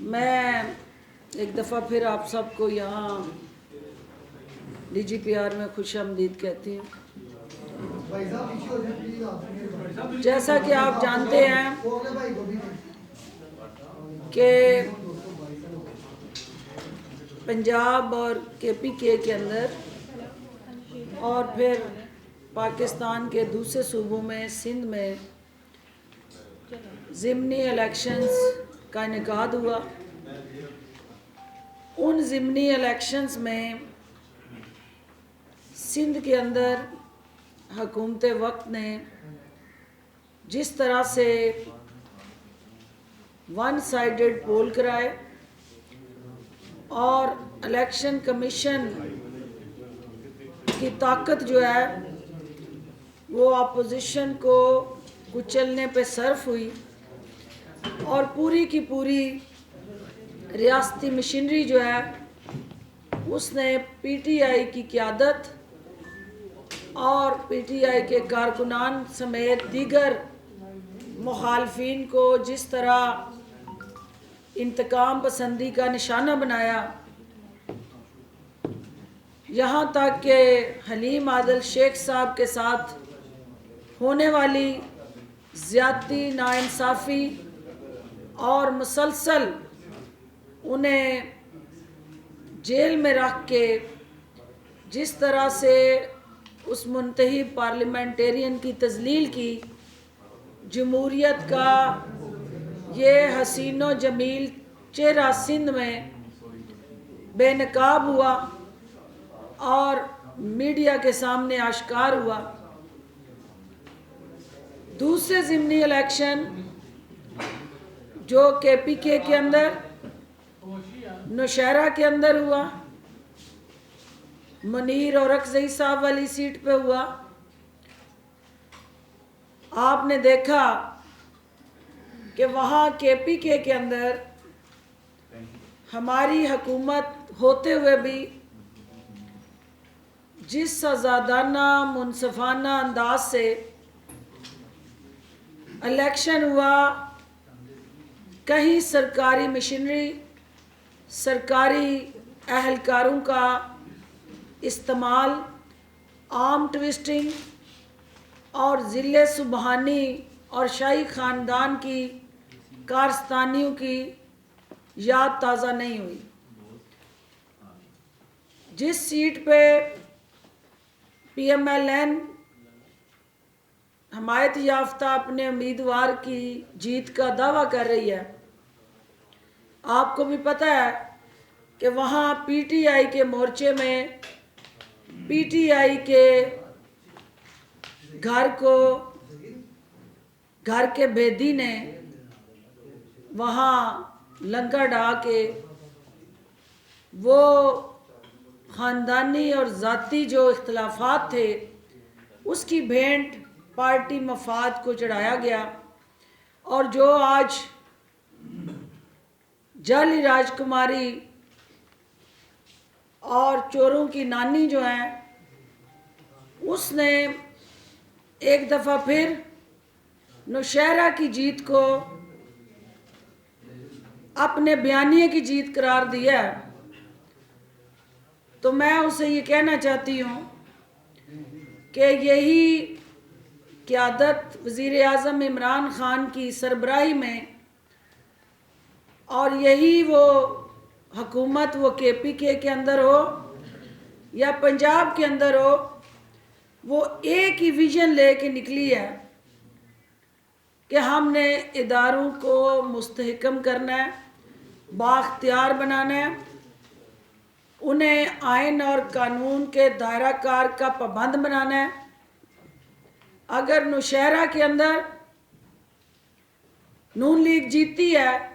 मैं एक दफ़ा फिर आप सबको यहाँ DGPR में खुशामदीद कहती हूँ। जैसा कि आप जानते हैं कि पंजाब और KPK के अंदर और फिर पाकिस्तान के दूसरे सूबों में सिंध में ज़िमनी इलेक्शंस का इनेकाद हुआ। उन ज़िमनी इलेक्शंस में सिंध के अंदर हुकूमत वक्त ने जिस तरह से वन साइडेड पोल कराए और इलेक्शन कमीशन की ताकत जो है वो अपोजिशन को कुचलने पे सर्फ हुई और पूरी की पूरी रियासती मशीनरी जो है उसने PTI की क़यादत और PTI के कारकुनान समेत दीगर मुखालफिन को जिस तरह इंतकाम पसंदी का निशाना बनाया, यहाँ तक कि हलीम आदिल शेख साहब के साथ होने वाली ज़्यादती, नाइंसाफ़ी और मुसलसल उन्हें जेल में रख के जिस तरह से उस मुंतही पार्लियामेंटेरियन की तज़लील की, जमहूरियत का ये हसीनो जमील चेहरा सिंध में बेनकाब हुआ और मीडिया के सामने आश्कार हुआ। दूसरे ज़िमनी इलेक्शन जो KPK के अंदर नौशहरा के अंदर हुआ, मुनीर और अकज़ई साहब वाली सीट पे हुआ, आपने देखा कि वहाँ KPK के अंदर हमारी हुकूमत होते हुए भी जिस आज़ादाना मुनसफाना अंदाज से इलेक्शन हुआ, कहीं सरकारी मशीनरी, सरकारी अहलकारों का इस्तेमाल, आर्म ट्विस्टिंग और ज़िले सुबहानी और शाही ख़ानदान की कारस्तानियों की याद ताज़ा नहीं हुई। जिस सीट पे PMLN हमायत याफ्ता अपने उम्मीदवार की जीत का दावा कर रही है, आपको भी पता है कि वहाँ PTI के मोर्चे में PTI के घर के भेदी ने वहाँ लंका ढा के वो ख़ानदानी और ज़ाती जो इख्तलाफात थे उसकी भेंट पार्टी मफाद को चढ़ाया गया। और जो आज जाली राजकुमारी और चोरों की नानी जो हैं, उसने एक दफ़ा फिर नौशहरा की जीत को अपने बयानिए की जीत करार दिया। तो मैं उसे ये कहना चाहती हूँ कि यही क़यादत वज़ीर आज़म इमरान ख़ान की सरबराही में और यही वो हुकूमत वो KPK के अंदर हो या पंजाब के अंदर हो, वो एक ही विज़न लेके निकली है कि हमने इदारों को मुस्तहकम करना है, बाख्तियार बनाना है, उन्हें आइन और कानून के दायरा कार का पाबंद बनाना है। अगर नौशहरा के अंदर नून लीग जीतती है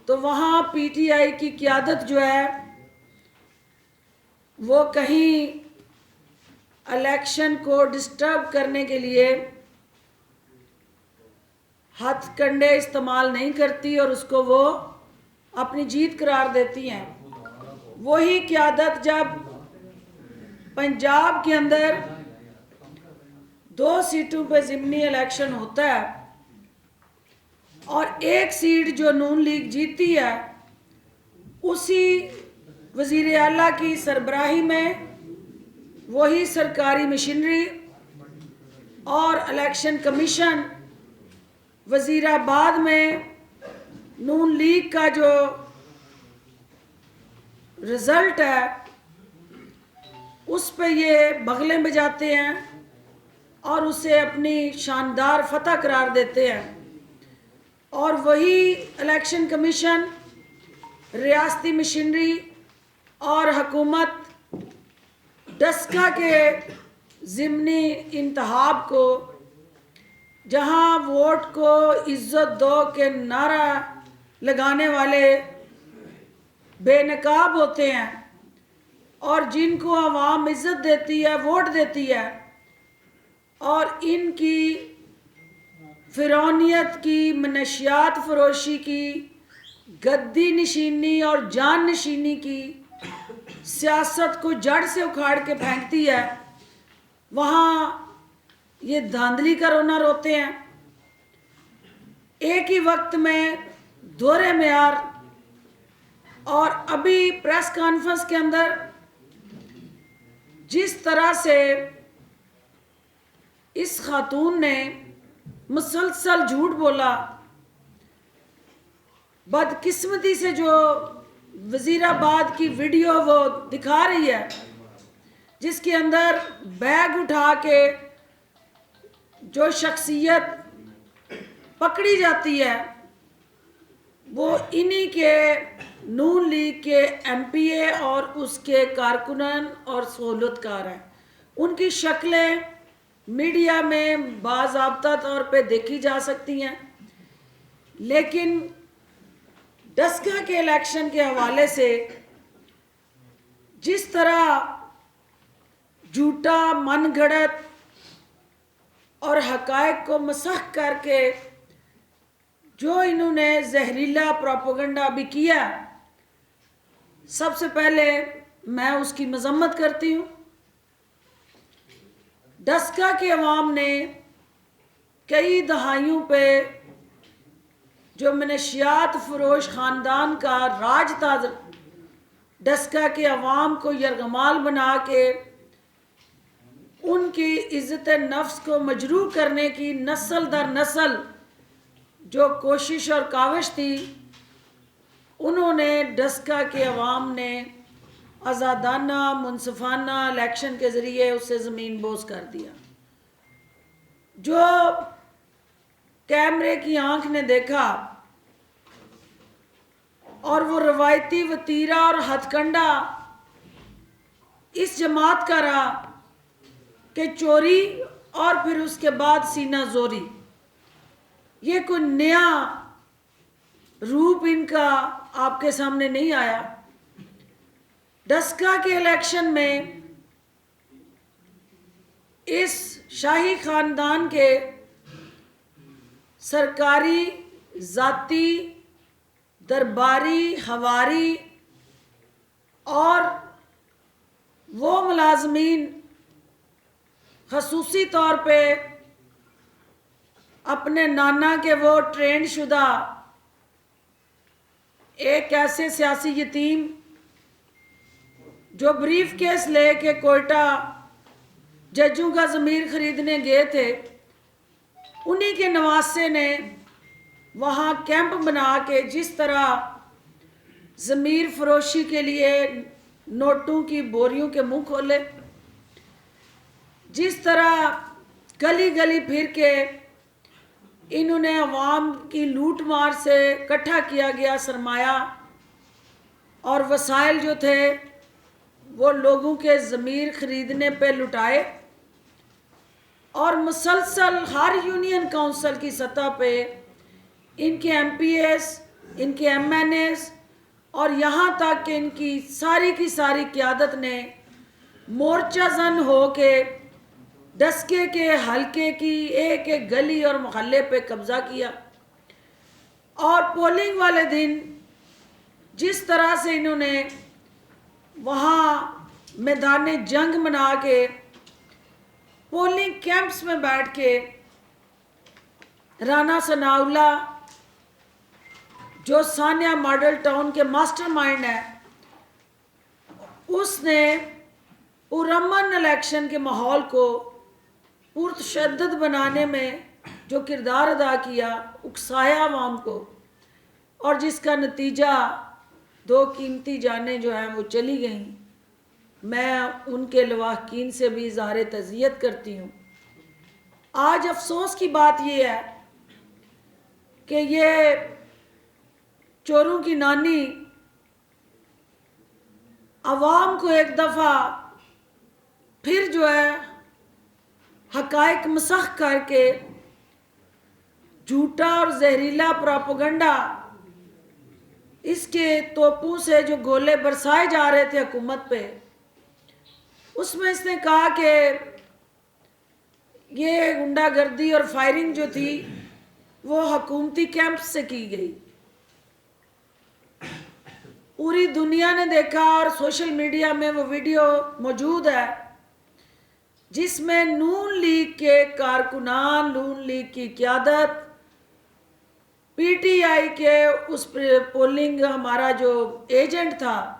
तो वहाँ PTI की क़यादत जो है वो कहीं इलेक्शन को डिस्टर्ब करने के लिए हथकंडे इस्तेमाल नहीं करती और उसको वो अपनी जीत करार देती हैं। वही क़यादत जब पंजाब के अंदर 2 सीटों पे ज़िमनी इलेक्शन होता है और एक सीट जो नून लीग जीती है उसी वज़ीर आला की सरबराही में वही सरकारी मशीनरी और इलेक्शन कमीशन वज़ीराबाद में नून लीग का जो रिज़ल्ट है उस पे ये बगले बजाते हैं और उसे अपनी शानदार फतह करार देते हैं। और वही इलेक्शन कमीशन, रियासती मशीनरी और हुकूमत डस्का के ज़िमनी इंतखाब को, जहां वोट को इज्जत दो के नारा लगाने वाले बेनकाब होते हैं और जिनको आवाम इज्जत देती है, वोट देती है, और इनकी फिरौनियत की, मनशियात फरोशी की, गद्दी नशीनी और जान नशीनी की सियासत को जड़ से उखाड़ के फेंकती है, वहाँ ये धांधली का रोना रोते हैं। एक ही वक्त में दोहरे मेयार। और अभी प्रेस कॉन्फ्रेंस के अंदर जिस तरह से इस खातून ने मुसलसल झूठ बोला, बदकिस्मती से जो वज़ीराबाद की वीडियो वो दिखा रही है जिसके अंदर बैग उठा के जो शख्सियत पकड़ी जाती है वो इन्हीं के नून लीग के एमपीए और उसके कारकुनन और सहूलतकार हैं। उनकी शक्लें मीडिया में बाज़ाब्ता तौर पे देखी जा सकती हैं, लेकिन डस्का के इलेक्शन के हवाले से जिस तरह झूठा, मनगढ़ंत और हकायक को मसख करके जो इन्होंने जहरीला प्रोपेगेंडा भी किया, सबसे पहले मैं उसकी मजम्मत करती हूँ। डस्का के अवाम ने कई दहाइयों पे जो मनशियात फरोश ख़ानदान का राज था डस्का के अवाम को यरगमाल बना के उनकी इज़्ज़त नफ्स को मजरूह करने की नस्ल दर नस्ल जो कोशिश और काविश थी, उन्होंने डस्का के अवाम ने आज़ादाना मुनसफाना इलेक्शन के ज़रिए उससे ज़मीन बोझ कर दिया। जो कैमरे की आंख ने देखा और वो रवायती वतीरा और हथकंडा इस जमात का रहा कि चोरी और फिर उसके बाद सीना जोरी, ये कोई नया रूप इनका आपके सामने नहीं आया। डस्का के इलेक्शन में इस शाही खानदान के सरकारी, जाती, दरबारी, हवारी और वो मुलाजमीन खसूसी तौर पे अपने नाना के वो ट्रेंड शुदा एक ऐसे सियासी यतीम जो ब्रीफ केस लेके कोयटा जज्जों का ज़मीर खरीदने गए थे, उन्हीं के नवासे ने वहाँ कैंप बना के जिस तरह ज़मीर फरोशी के लिए नोटों की बोरियों के मुंह खोले, जिस तरह गली गली फिर के इन्होंने अवाम की लूट मार से इकट्ठा किया गया सरमाया और वसाइल जो थे वो लोगों के ज़मीर ख़रीदने पे लुटाए, और मुसलसल हर यूनियन काउंसिल की सतह पे इनके एमपीएस, इनके एमएनएस और यहाँ तक कि इनकी सारी की सारी क़यादत ने मोर्चा जन हो के डस्के के हलके की एक एक गली और मोहल्ले पे कब्ज़ा किया। और पोलिंग वाले दिन जिस तरह से इन्होंने वहाँ मैदान जंग बना के पोलिंग कैंप्स में बैठ के राना सनाउल्लाह जो सानिया मॉडल टाउन के मास्टरमाइंड है, उसने पुरअमन इलेक्शन के माहौल को पुरतशद्दुद बनाने में जो किरदार अदा किया, उकसाया आवाम को, और जिसका नतीजा 2 कीमती जानें जो हैं वो चली गईं। मैं उनके लवाहकीन से भी इज़हार तज़ियत करती हूँ। आज अफसोस की बात ये है कि ये चोरों की नानी अवाम को एक दफ़ा फिर जो है हक़ाइक़ मसख़ करके झूठा और जहरीला प्रोपेगेंडा, इसके तोपों से जो गोले बरसाए जा रहे थे हुकूमत पे, उसमें इसने कहा कि ये गुंडागर्दी और फायरिंग जो थी वो हुकूमती कैंप से की गई। पूरी दुनिया ने देखा और सोशल मीडिया में वो वीडियो मौजूद है जिसमें नून लीग के कारकुनान, नून लीग की क़यादत, पीटीआई के उस पोलिंग हमारा जो एजेंट था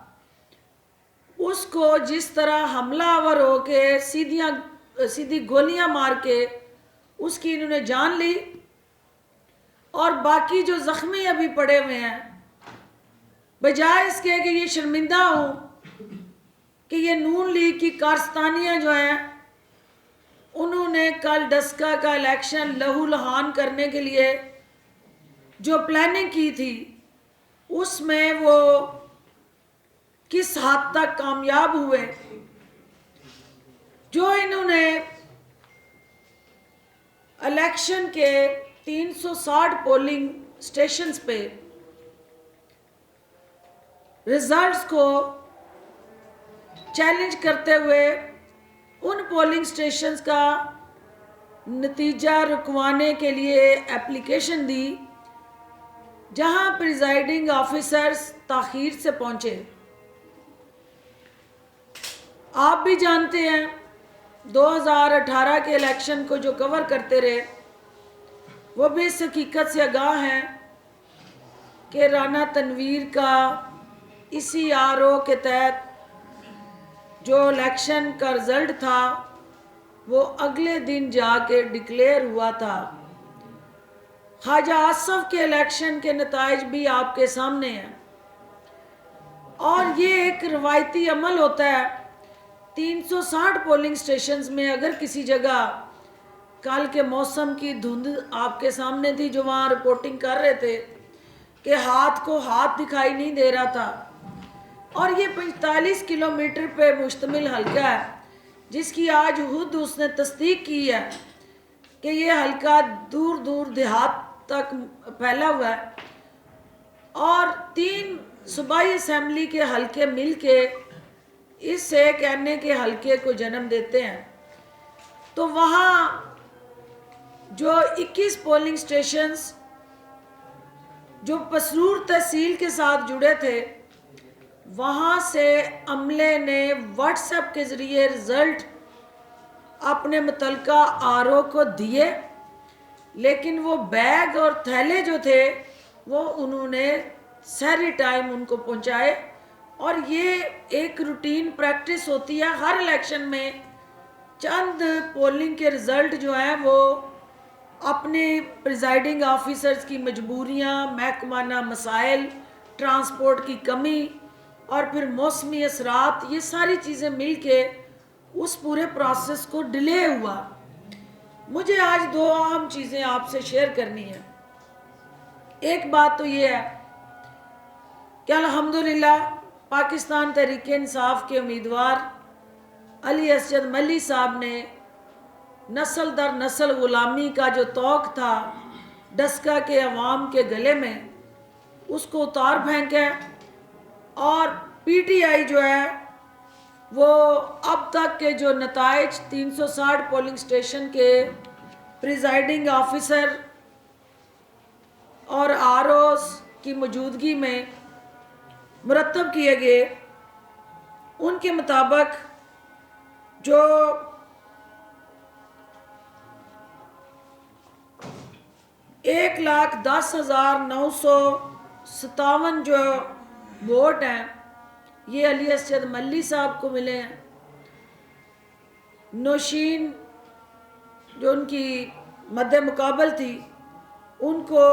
उसको जिस तरह हमलावर हो के सीधी गोलियां मार के उसकी इन्होंने जान ली, और बाकी जो ज़ख्मी अभी पड़े हुए हैं, बजाय इसके कि ये शर्मिंदा हो कि ये नून लीग की कारस्तानियाँ जो हैं उन्होंने कल डस्का का इलेक्शन लहूलुहान करने के लिए जो प्लानिंग की थी उसमें वो किस हद तक कामयाब हुए। जो इन्होंने इलेक्शन के 360 पोलिंग स्टेशंस पे रिजल्ट्स को चैलेंज करते हुए उन पोलिंग स्टेशंस का नतीजा रुकवाने के लिए एप्लीकेशन दी, जहां प्रिजाइडिंग ऑफिसर्स ताख़ीर से पहुंचे। आप भी जानते हैं 2018 के इलेक्शन को जो कवर करते रहे वो भी इस हकीकत से आगाह हैं कि राना तनवीर का इसी आरओ के तहत जो इलेक्शन का रिज़ल्ट था वो अगले दिन जाके डिक्लेयर हुआ था। ख्वाजा आसफ के इलेक्शन के नताइज भी आपके सामने हैं, और ये एक रवायती अमल होता है 360 पोलिंग स्टेशंस में। अगर किसी जगह कल के मौसम की धुंध आपके सामने थी, जो वहाँ रिपोर्टिंग कर रहे थे कि हाथ को हाथ दिखाई नहीं दे रहा था, और ये 45 किलोमीटर पे मुश्तमिल हल्का है जिसकी आज खुद उसने तस्दीक की है कि ये हल्का दूर दूर देहात तक फैला हुआ है, और 3 सूबाई असम्बली के हल्के मिल के इस एक एनए के हल्के को जन्म देते हैं। तो वहाँ जो 21 पोलिंग स्टेशंस जो पसरूर तहसील के साथ जुड़े थे, वहाँ से अमले ने व्हाट्सएप के ज़रिए रिज़ल्ट अपने मुतलका आरओ को दिए, लेकिन वो बैग और थैले जो थे वो उन्होंने सहरी टाइम उनको पहुँचाए। और ये एक रूटीन प्रैक्टिस होती है हर इलेक्शन में, चंद पोलिंग के रिज़ल्ट जो हैं वो अपने प्रिजाइडिंग ऑफिसर्स की मजबूरियाँ, महकमाना मसाइल, ट्रांसपोर्ट की कमी और फिर मौसमी असरात, ये सारी चीज़ें मिल के उस पूरे प्रोसेस को डिले हुआ। मुझे आज 2 अहम चीज़ें आपसे शेयर करनी है। एक बात तो ये है कि अल्हम्दुलिल्लाह पाकिस्तान तहरीक-ए-इंसाफ के उम्मीदवार अली असद मली साहब ने नस्ल दर नस्ल ग़ुलामी का जो तौक था डस्का के अवाम के गले में, उसको उतार फेंके, और पीटीआई जो है वो अब तक के जो नताइज 360 पोलिंग स्टेशन के प्रिजाइडिंग ऑफिसर और आरओस की मौजूदगी में मुरतब किए गए, उनके मुताबिक जो 1,10,900 57 जो वोट हैं ये अली असद मल्ली साहब को मिले हैं। नौशीन जो उनकी मद्दे मुकाबल थी उनको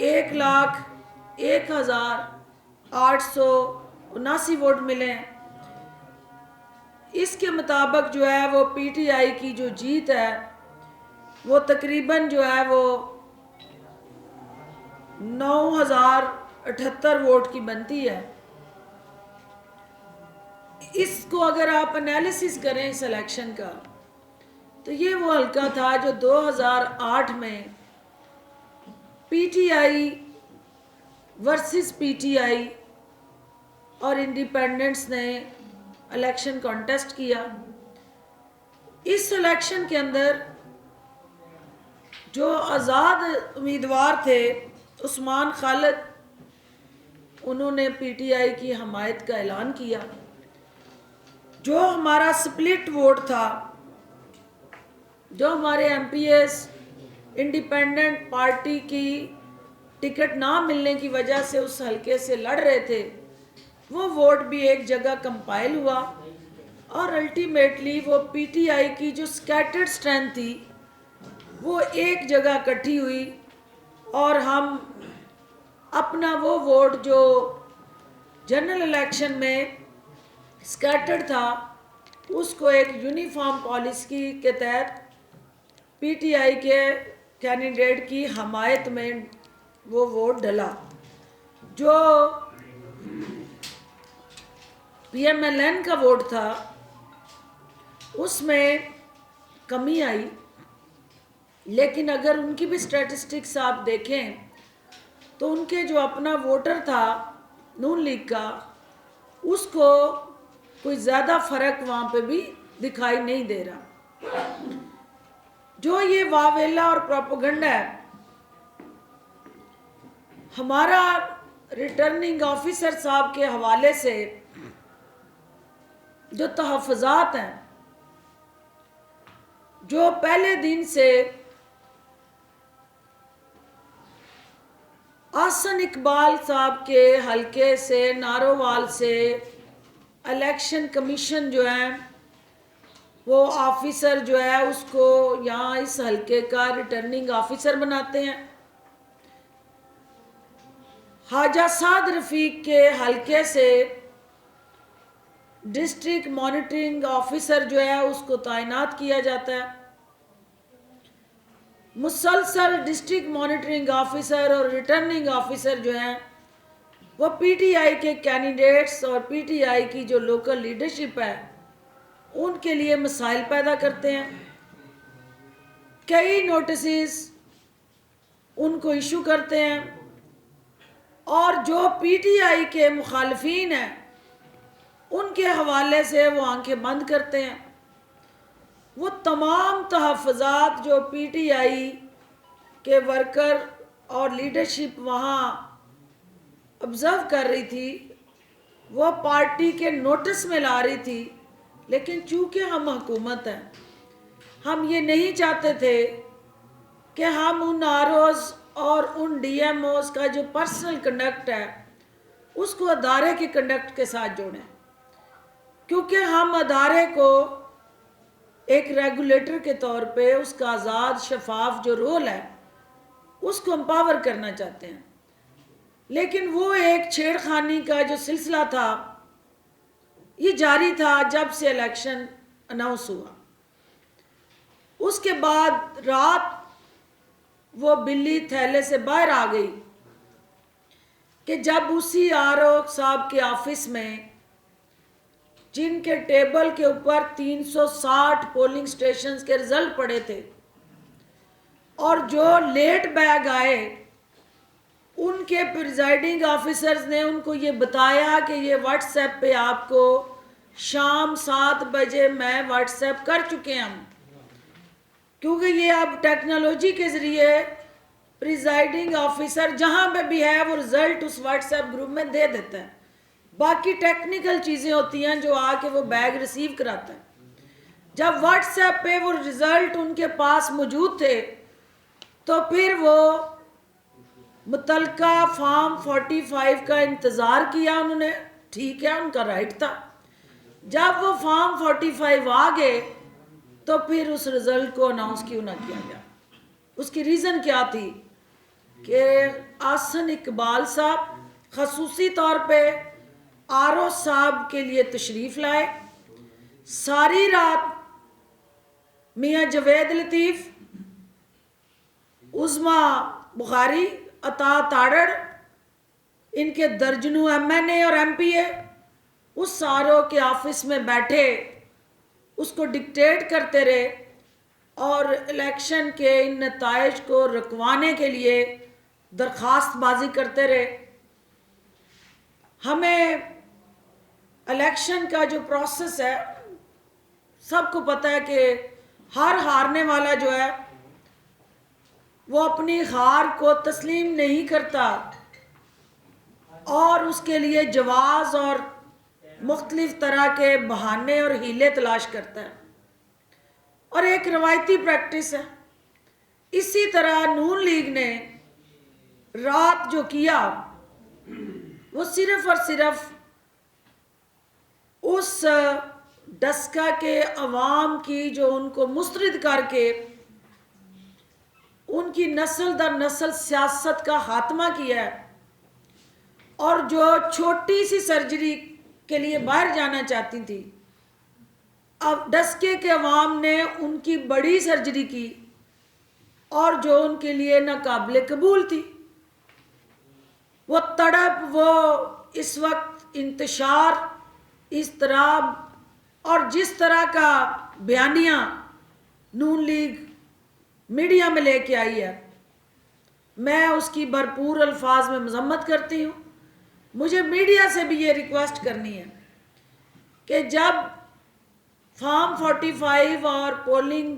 1,01,879 वोट मिले हैं। इसके मुताबिक जो है वो पीटीआई की जो जीत है वो तकरीबन जो है वो 9,078 वोट की बनती है। इसको अगर आप एनालिसिस करें इस इलेक्शन का तो ये वो हल्का था जो 2008 में पीटीआई वर्सेस पीटीआई और इंडिपेंडेंट्स ने इलेक्शन कॉन्टेस्ट किया। इस इलेक्शन के अंदर जो आज़ाद उम्मीदवार थे उस्मान खालिद, उन्होंने पीटीआई की हमायत का ऐलान किया। जो हमारा स्प्लिट वोट था, जो हमारे एमपीएस इंडिपेंडेंट पार्टी की टिकट ना मिलने की वजह से उस हलके से लड़ रहे थे, वो वोट भी एक जगह कंपाइल हुआ और अल्टीमेटली वो पीटीआई की जो स्कैटर्ड स्ट्रेंथ थी वो एक जगह इकट्ठी हुई और हम अपना वो वोट जो जनरल इलेक्शन में स्कैटर्ड था उसको एक यूनिफॉर्म पॉलिसी के तहत पीटीआई के कैंडिडेट की हमायत में वो वोट डला। जो पीएमएलएन का वोट था उसमें कमी आई, लेकिन अगर उनकी भी स्टैटिस्टिक्स आप देखें तो उनके जो अपना वोटर था नून लीग का, उसको कोई ज़्यादा फर्क वहाँ पे भी दिखाई नहीं दे रहा। जो ये वावेला और प्रोपेगेंडा है, हमारा रिटर्निंग ऑफिसर साहब के हवाले से जो तहफ़्फ़ुज़ात हैं, जो पहले दिन से आसन इकबाल साहब के हलके से नारोवाल से इलेक्शन कमीशन जो है वो ऑफिसर जो है उसको यहाँ इस हलके का रिटर्निंग ऑफिसर बनाते हैं। ख्वाजा साद रफ़ीक के हलके से डिस्ट्रिक्ट मॉनिटरिंग ऑफिसर जो है उसको तैनात किया जाता है। मुसलसल डिस्ट्रिक्ट मॉनिटरिंग ऑफिसर और रिटर्निंग ऑफिसर जो हैं वो पीटीआई के कैंडिडेट्स और पीटीआई की जो लोकल लीडरशिप है उनके लिए मसाइल पैदा करते हैं। कई नोटिस उनको इशू करते हैं और जो पीटीआई के मुखालफीन हैं उनके हवाले से वो आंखें बंद करते हैं। वो तमाम तहफ़्फ़ुज़ात जो पीटीआई के वर्कर और लीडरशिप वहाँ ऑब्ज़र्व कर रही थी वो पार्टी के नोटिस में ला रही थी, लेकिन चूँकि हम हुकूमत हैं, हम ये नहीं चाहते थे कि हम उन आरओज़ और उन डीएमओज़ का जो पर्सनल कंडक्ट है उसको अदारे के कंडक्ट के साथ जोड़ें, क्योंकि हम अदारे को एक रेगुलेटर के तौर पे उसका आज़ाद शफाफ जो रोल है उसको एम्पावर करना चाहते हैं। लेकिन वो एक छेड़खानी का जो सिलसिला था ये जारी था जब से इलेक्शन अनाउंस हुआ। उसके बाद रात वो बिल्ली थैले से बाहर आ गई कि जब उसी आरओ साहब के ऑफिस में जिनके टेबल के ऊपर 360 पोलिंग स्टेशंस के रिजल्ट पड़े थे और जो लेट बैग आए उनके प्रिजाइडिंग ऑफिसर्स ने उनको ये बताया कि ये व्हाट्सएप पे आपको शाम 7 बजे मैं व्हाट्सएप कर चुके हैं हम, क्योंकि ये अब टेक्नोलॉजी के ज़रिए प्रिजाइडिंग ऑफिसर जहाँ पे भी है वो रिज़ल्ट उस व्हाट्सएप ग्रुप में दे देता है। बाकी टेक्निकल चीज़ें होती हैं जो आके वो बैग रिसीव कराता है। जब व्हाट्सएप पे वो रिज़ल्ट उनके पास मौजूद थे तो फिर वो मुतलका फॉर्म 45 का इंतज़ार किया उन्होंने, ठीक है, उनका राइट था। जब वो फॉर्म 45 आ गए तो फिर उस रिज़ल्ट को अनाउंस क्यों ना किया गया? उसकी रीज़न क्या थी कि आसन इकबाल साहब खसूसी तौर पे आरओ साहब के लिए तशरीफ़ लाए। सारी रात मियाँ जवेद लतीफ़, उज़मा बुखारी, अता ताड़ड़, इनके दर्जनों एमएनए और एमपीए उस आरओ के ऑफिस में बैठे उसको डिक्टेट करते रहे और इलेक्शन के इन नताइज को रुकवाने के लिए दरख्वास्तबाजी करते रहे। हमें इलेक्शन का जो प्रोसेस है सबको पता है कि हर हारने वाला जो है वो अपनी हार को तस्लीम नहीं करता और उसके लिए जवाज़ और मुख्तलिफ तरह के बहाने और हीले तलाश करता है, और एक रवायती प्रैक्टिस है। इसी तरह नून लीग ने रात जो किया वो सिर्फ और सिर्फ उस डस्का के अवाम की जो उनको मुस्तरद करके उनकी नस्ल दर नस्ल सियासत का खात्मा किया है, और जो छोटी सी सर्जरी के लिए बाहर जाना चाहती थी, अब डस्के के अवाम ने उनकी बड़ी सर्जरी की और जो उनके लिए नाकाबिल कबूल थी। वो तड़प, वो इस वक्त इंतशार, इस्तराब और जिस तरह का बयानिया नून लीग मीडिया में लेके आई है, मैं उसकी भरपूर अल्फाज में मजम्मत करती हूँ। मुझे मीडिया से भी ये रिक्वेस्ट करनी है कि जब फॉर्म 45 और पोलिंग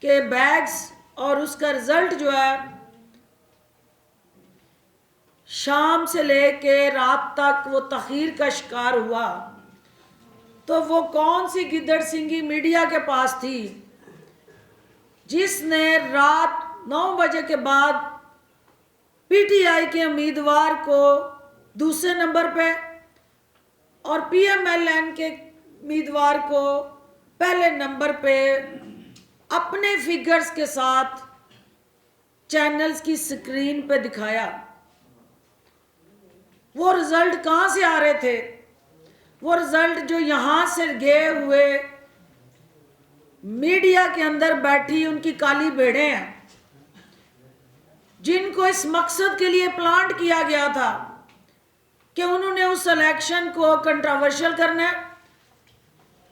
के बैग्स और उसका रिजल्ट जो है शाम से लेके रात तक वो तखीर का शिकार हुआ, तो वो कौन सी गिद्दड़ सिंगी मीडिया के पास थी जिसने रात 9 बजे के बाद पीटीआई के उम्मीदवार को दूसरे नंबर पे और पीएमएलएन के उम्मीदवार को पहले नंबर पे अपने फिगर्स के साथ चैनल्स की स्क्रीन पे दिखाया? वो रिजल्ट कहाँ से आ रहे थे? वो रिजल्ट जो यहाँ से गए हुए मीडिया के अंदर बैठी उनकी काली भेड़ें हैं, जिनको इस मकसद के लिए प्लांट किया गया था कि उन्होंने उस इलेक्शन को कंट्रोवर्शियल करना है,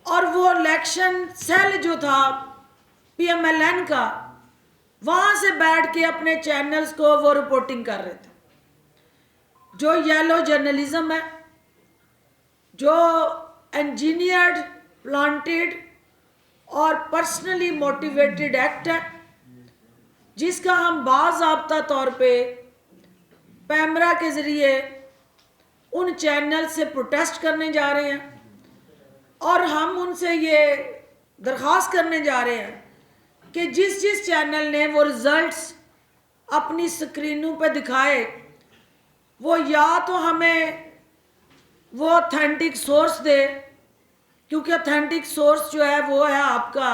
और वो इलेक्शन सेल जो था पीएमएलएन का, वहां से बैठ के अपने चैनल्स को वो रिपोर्टिंग कर रहे थे। जो येलो जर्नलिज्म है, जो इंजीनियर्ड, प्लांटेड और पर्सनली मोटिवेटेड एक्ट है, जिसका हम बाज़ाब्ता तौर पे पैमरा के ज़रिए उन चैनल से प्रोटेस्ट करने जा रहे हैं, और हम उनसे ये दरख्वास्त करने जा रहे हैं कि जिस जिस चैनल ने वो रिज़ल्ट्स अपनी स्क्रीनों पे दिखाए, वो या तो हमें वो ऑथेंटिक सोर्स दे, क्योंकि ऑथेंटिक सोर्स जो है वो है आपका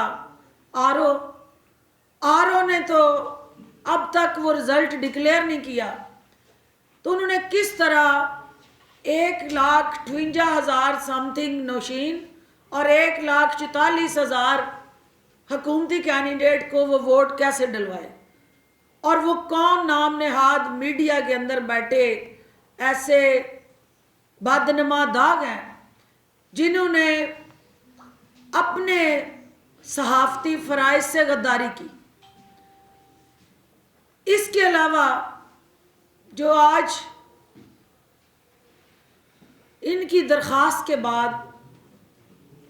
आरओ ने तो अब तक वो रिज़ल्ट डिक्लेयर नहीं किया। तो उन्होंने किस तरह 1,58,000 समथिंग नौशीन और 1,44,000 हुकूमती कैंडिडेट को वो वोट कैसे डलवाए, और वो कौन नाम नेहाद मीडिया के अंदर बैठे ऐसे बदनमा दाग हैं जिन्होंने अपने सहाफ़ती फ़राइज़ से गद्दारी की। इसके अलावा जो आज इनकी दरख्वास्त के बाद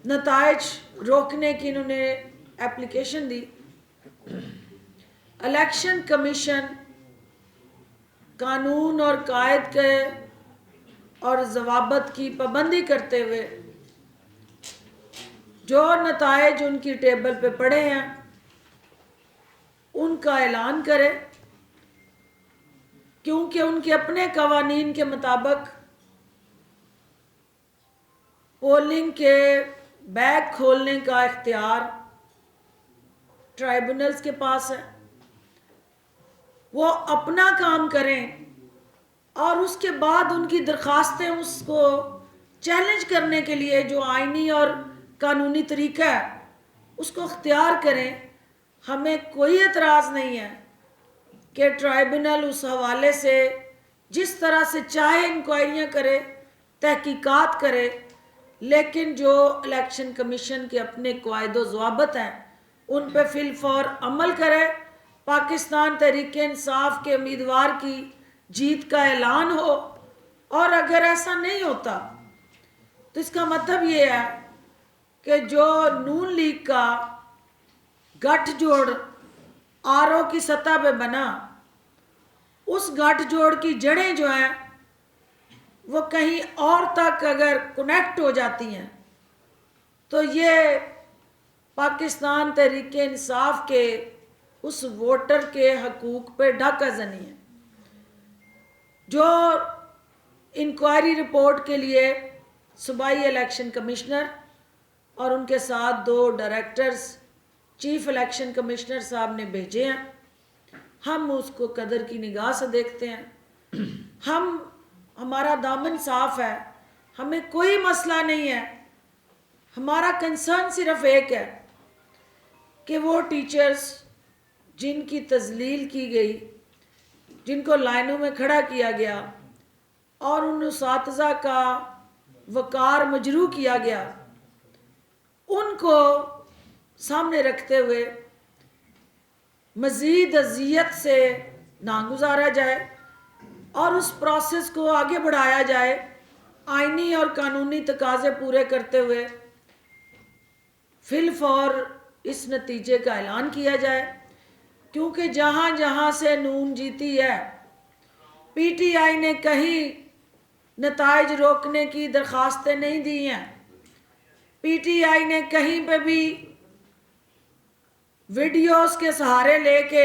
नताइज रोकने की इन्होंने एप्लीकेशन दी, इलेक्शन कमीशन कानून और कायद के और ज़वाबत की पाबंदी करते हुए जो नताइज उनकी टेबल पे पड़े हैं उनका ऐलान करे क्योंकि उनके अपने कवानीन के मुताबिक पोलिंग के बैग खोलने का इख्तियार ट्राइब्यूनल्स के पास है। वो अपना काम करें और उसके बाद उनकी दरखास्तें उसको चैलेंज करने के लिए जो आईनी और कानूनी तरीका है उसको अख्तियार करें। हमें कोई एतराज़ नहीं है कि ट्राइब्यूनल उस हवाले से जिस तरह से चाहे इंक्वायरियाँ करे, तहकीकात करे, लेकिन जो इलेक्शन कमीशन के अपने क़वाइद ज़वाबित हैं उन पर फिलफौर अमल करे। पाकिस्तान तहरीक इंसाफ के उम्मीदवार की जीत का ऐलान हो, और अगर ऐसा नहीं होता तो इसका मतलब ये है कि जो नून लीग का गठजोड़ आरओ की सतह पे बना, उस गठजोड़ की जड़ें जो हैं वो कहीं और तक अगर कनेक्ट हो जाती हैं तो ये पाकिस्तान तहरीक इंसाफ के उस वोटर के हकूक़ पे डाका ज़नी है। जो इंक्वायरी रिपोर्ट के लिए सूबाई इलेक्शन कमिश्नर और उनके साथ 2 डायरेक्टर्स चीफ इलेक्शन कमिश्नर साहब ने भेजे हैं, हम उसको कदर की निगाह से देखते हैं। हमारा दामन साफ है, हमें कोई मसला नहीं है। हमारा कंसर्न सिर्फ एक है कि वो टीचर्स जिनकी तजलील की गई, जिनको लाइनों में खड़ा किया गया और उन उसातिज़ा का वक़ार मजरू किया गया, उनको सामने रखते हुए मज़ीद अज़ियत से ना गुजारा जाए और उस प्रोसेस को आगे बढ़ाया जाए, आइनी और कानूनी तकाज़े पूरे करते हुए फिलफौर इस नतीजे का ऐलान किया जाए। क्योंकि जहाँ जहाँ से नून जीती है, पीटीआई ने कहीं नताइज रोकने की दरखास्तें नहीं दी हैं। पीटीआई ने कहीं पे भी वीडियोस के सहारे लेके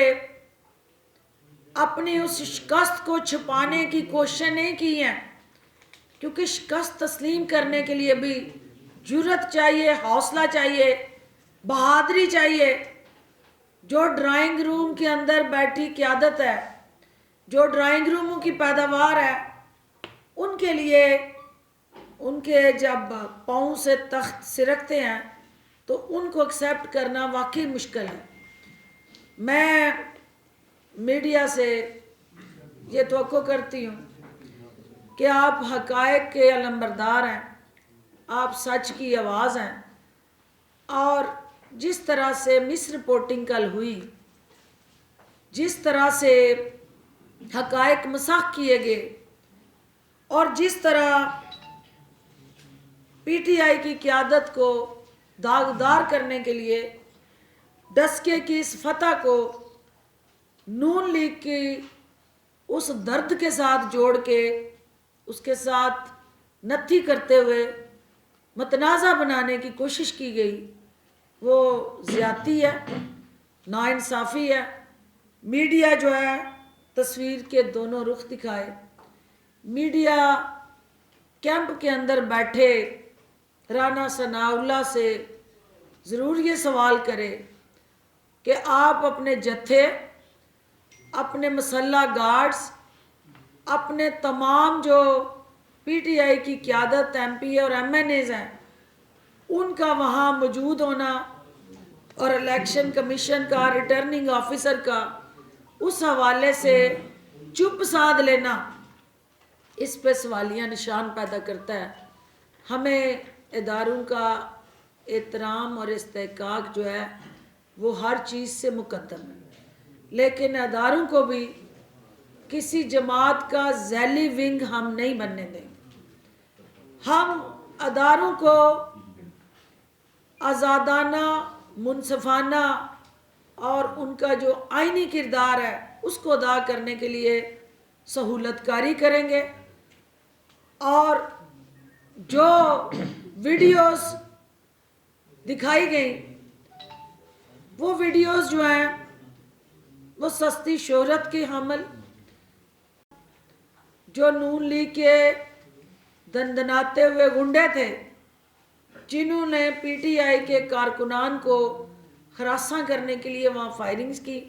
अपनी उस शिकस्त को छुपाने की कोशिश नहीं की हैं, क्योंकि शिकस्त तस्लीम करने के लिए भी जुर्रत चाहिए, हौसला चाहिए, बहादुरी चाहिए। जो ड्राइंग रूम के अंदर बैठी क़यादत है, जो ड्राइंग रूमों की पैदावार है, उनके लिए उनके जब पाँव से तख्त सिरकते हैं तो उनको एक्सेप्ट करना वाकई मुश्किल है। मैं मीडिया से ये तवक्को करती हूँ कि आप हक़ाइक़ के अलंबरदार हैं, आप सच की आवाज़ हैं, और जिस तरह से मिस रिपोर्टिंग कल हुई, जिस तरह से हक़ाइक़ मसाख़ किए गए और जिस तरह पीटीआई की क़यादत को दागदार करने के लिए डस्के की इस फतह को नून लीग की उस दर्द के साथ जोड़ के उसके साथ नत्थी करते हुए मतनाज़ा बनाने की कोशिश की गई, वो ज़्यादती है, नाइंसाफ़ी है। मीडिया जो है तस्वीर के दोनों रुख दिखाए। मीडिया कैंप के अंदर बैठे राना सनाउल्लाह से ज़रूर ये सवाल करे कि आप अपने जत्थे, अपने मसल्ला गार्ड्स, अपने तमाम जो पीटीआई की क़यादत एमपी और एमएनएज़ हैं, उनका वहाँ मौजूद होना और इलेक्शन कमीशन का, रिटर्निंग ऑफिसर का उस हवाले से चुप साध लेना, इस पे सवालिया निशान पैदा करता है। हमें इदारों का एहतराम और इस्तेहकाक जो है वो हर चीज़ से मुकद्दम है, लेकिन इदारों को भी किसी जमात का जैली विंग हम नहीं बनने देंगे। हम अदारों को आज़ादाना, मुनसफाना और उनका जो आइनी किरदार है उसको अदा करने के लिए सहूलतकारी करेंगे। और जो वीडियोस दिखाई गई, वो वीडियोस जो हैं वो सस्ती शोहरत के हामिल, जो नून लीग के दंदनाते हुए गुंडे थे, जिन्होंने पीटीआई के कारकुनान को हरासा करने के लिए वहाँ फायरिंग्स की,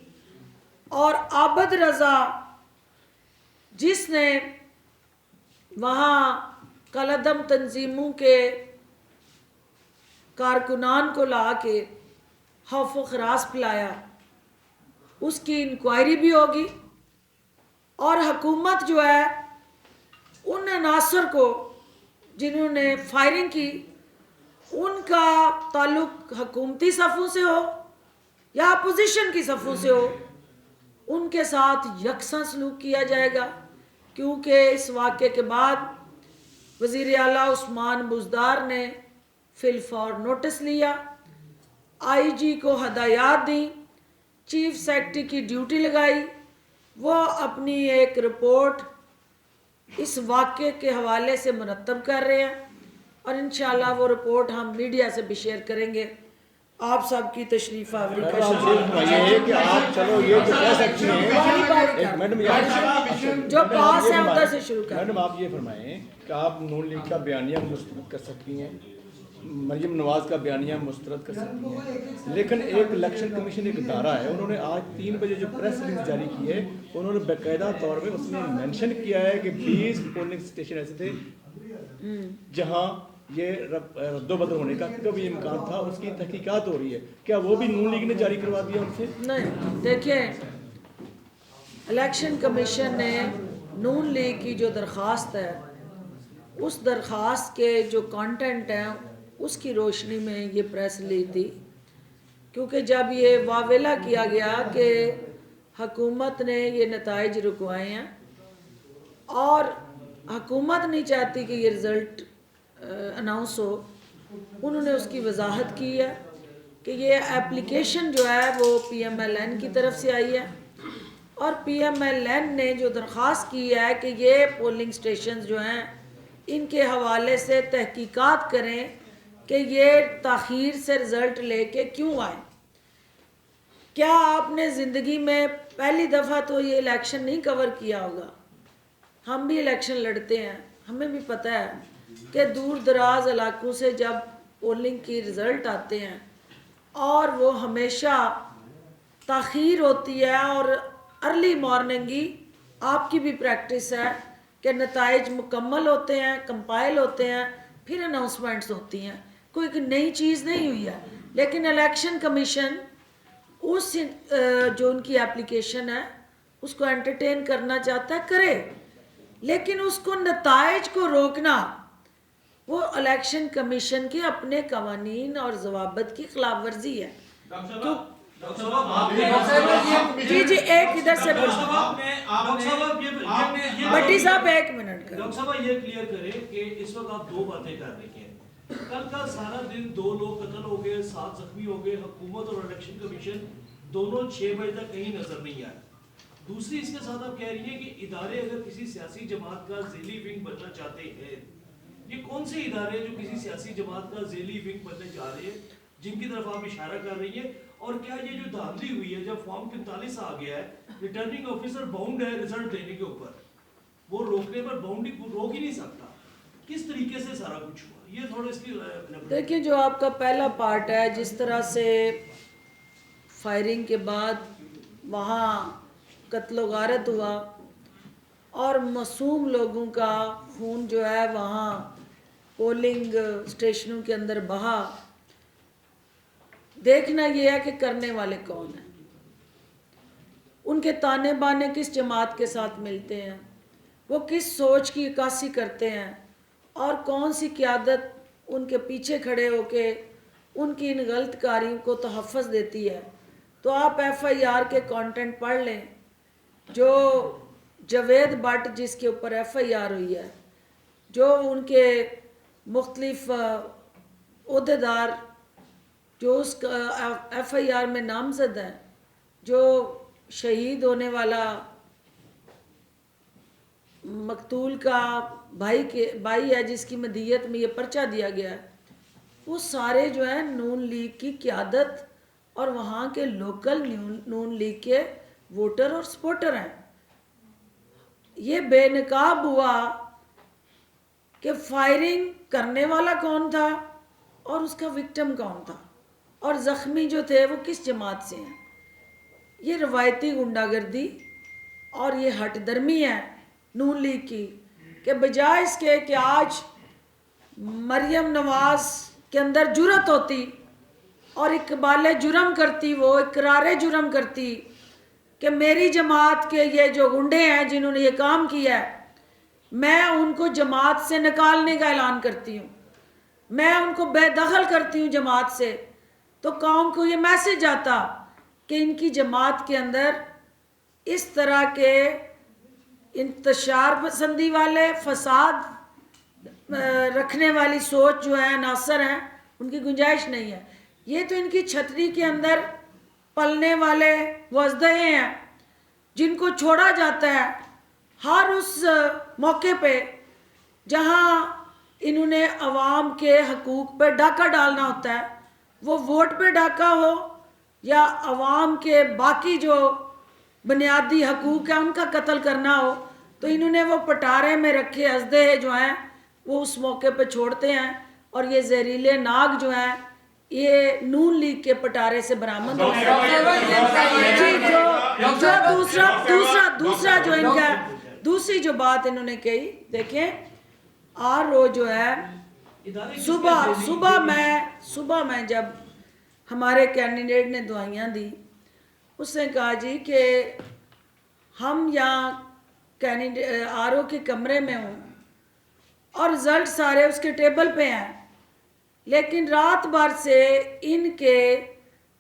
और आबद रज़ा जिसने वहाँ कलदम तंजीमों के कारकुनान को ला के खौफ व खरास पिलाया, उसकी इंक्वायरी भी होगी। और हुकूमत जो है उन अनासर को जिन्होंने फायरिंग की, उनका ताल्लुक हुकूमती सफ़ों से हो या अपोजिशन की सफ़ों से हो, उनके साथ यकसा सलूक किया जाएगा। क्योंकि इस वाक़े के बाद वज़ीर आला उस्मान बुज़दार ने फिलफौर नोटिस लिया, आईजी को हदायत दी, चीफ सेक्रेटरी की ड्यूटी लगाई, वो अपनी एक रिपोर्ट इस वाक़े के हवाले से मुरतब कर रहे हैं, और इंशाअल्लाह वो रिपोर्ट हम मीडिया से भी शेयर करेंगे। आप सब की तशरीफ आवरी का जो पास है उधर से शुरू कर। मैडम आप ये फरमाएं कि आप नून लीग का बयानिया मुस्तरद कर सकती हैं, मरियम नवाज का बयानिया मुस्तरद कर सकती हैं, लेकिन एक इलेक्शन कमीशन एक इदारा है, उन्होंने आज 3 बजे जो प्रेस रिलीज जारी की है, उन्होंने बाकायदा तौर पर उसमें मेंशन किया है कि 20 पोलिंग स्टेशन ऐसे थे जहां ये रद्दोबदल होने का कभी इम्कान था, उसकी तहकीकात हो रही है। क्या वो भी नून लीग ने जारी करवा दिया उनसे? नहीं, देखिए इलेक्शन कमीशन ने नून लीग की जो दरख्वास्त है, उस दरख्वास्त के जो कंटेंट हैं उसकी रोशनी में ये प्रेस रिलीज थी। क्योंकि जब ये वावेला किया गया कि हुकूमत ने ये नताइज रुकवाए हैं और हुकूमत नहीं चाहती कि ये रिज़ल्ट अनाउंस हो, उन्होंने उसकी वजाहत की है कि ये एप्लीकेशन जो है वो PMLN की तरफ से आई है, और PMLN ने जो दरख्वास्त की है कि ये पोलिंग स्टेशन जो हैं इनके हवाले से तहकीकात करें कि ये ताख़ीर से रिज़ल्ट लेके क्यों आए। क्या आपने ज़िंदगी में पहली दफ़ा तो ये इलेक्शन नहीं कवर किया होगा? हम भी इलेक्शन लड़ते हैं, हमें भी पता है कि दूर दराज इलाकों से जब पोलिंग की रिज़ल्ट आते हैं और वो हमेशा ताख़ीर होती है, और अर्ली मॉर्निंग ही आपकी भी प्रैक्टिस है कि नताइज मुकम्मल होते हैं, कंपाइल होते हैं, फिर अनाउंसमेंट्स होती हैं। कोई नई चीज़ नहीं हुई है, लेकिन इलेक्शन कमीशन उस जो उनकी एप्लीकेशन है उसको एंटरटेन करना चाहता है, करे, लेकिन उसको नताइज को रोकना वो इलेक्शन कमीशन के अपने कवानीन और ज़वाबित की खिलाफ वर्जी है। जी जी, एक इधर से भट्टी साहब 1 मिनट का। डॉक्टर साहब ये क्लियर करें कि इस वक्त आप 2 बातें कर रही हैं। कल का सारा दिन 2 लोग कत्ल हो गए, 7 जख्मी हो गए, हुकूमत और इलेक्शन कमीशन दोनों 6 बजे तक कहीं नजर नहीं आए। दूसरी इसके साथ आप कह रही हैं कि इदारे अगर किसी सियासी जमात का ज़ेली विंग बनना चाहते हैं, ये कौन से इदारे जो किसी सियासी जमात का ज़ेली विंग बनने जा रहे हैं जिनकी तरफ आप इशारा कर रही हैं? और क्या ये जो धांधली हुई है, जब फॉर्म 43 आ गया है, रिटर्निंग ऑफिसर बाउंड है रिजल्ट देने के ऊपर, वो रोकने पर बाउंड रोक ही नहीं सकता, किस तरीके से सारा कुछ हुआ? ये थोड़ा इसकी देखिए, जो आपका पहला पार्ट है, जिस तरह से फायरिंग के बाद वहाँ कत्लो गारत हुआ और मासूम लोगों का खून जो है वहाँ पोलिंग स्टेशनों के अंदर बहा, देखना ये है कि करने वाले कौन हैं, उनके ताने बाने किस जमात के साथ मिलते हैं, वो किस सोच की अक्कासी करते हैं, और कौन सी क़यादत उनके पीछे खड़े होके उनकी इन गलत कारियों को तहफ़्फ़ुज़ देती है। तो आप FIR के कंटेंट पढ़ लें। जो जवेद भट्ट जिसके ऊपर FIR हुई है, जो उनके मुख्तलिफ ओहदेदार जो उस FIR में नामजद हैं, जो शहीद होने वाला मकतूल का भाई है जिसकी मदीयत में ये पर्चा दिया गया है, वो सारे जो है नून लीग की क़यादत और वहाँ के लोकल नून लीग के वोटर और सपोर्टर हैं। ये बेनकाब हुआ कि फायरिंग करने वाला कौन था और उसका विक्टिम कौन था और ज़ख्मी जो थे वो किस जमात से हैं। ये रवायती गुंडागर्दी और ये हटदर्मी है नून लीग की कि बजाय इसके कि आज मरियम नवाज के अंदर जुर्रत होती और इकबाल जुर्म करती, वो इकरार जुर्म करती कि मेरी जमात के ये जो गुंडे हैं जिन्होंने ये काम किया है, मैं उनको जमात से निकालने का ऐलान करती हूँ, मैं उनको बेदखल करती हूँ जमात से, तो कौम को ये मैसेज आता कि इनकी जमात के अंदर इस तरह के इंतशार पसंदी वाले फसाद रखने वाली सोच जो है नासर हैं, उनकी गुंजाइश नहीं है। ये तो इनकी छतरी के अंदर पलने वाले वजदहे हैं जिनको छोड़ा जाता है हर उस मौके पे जहां इन्होंने अवाम के हकूक़ पे डाका डालना होता है, वो वोट पे डाका हो या अवाम के बाकी जो बुनियादी हकूक़ हैं उनका कत्ल करना हो, तो इन्होंने वो पटारे में रखे अजदहे जो हैं वो उस मौके पे छोड़ते हैं और ये जहरीले नाग जो हैं ये नून लीग के पटारे से बरामद हो जी। जो दूसरा जो इनका दूसरी जो बात इन्होंने कही, देखें RO जो है सुबह में जब हमारे कैंडिडेट ने दुआइयाँ दी, उसने कहा जी कि हम यहाँ कैंडिडेट RO के कमरे में हूँ और रिजल्ट सारे उसके टेबल पे हैं, लेकिन रात भर से इनके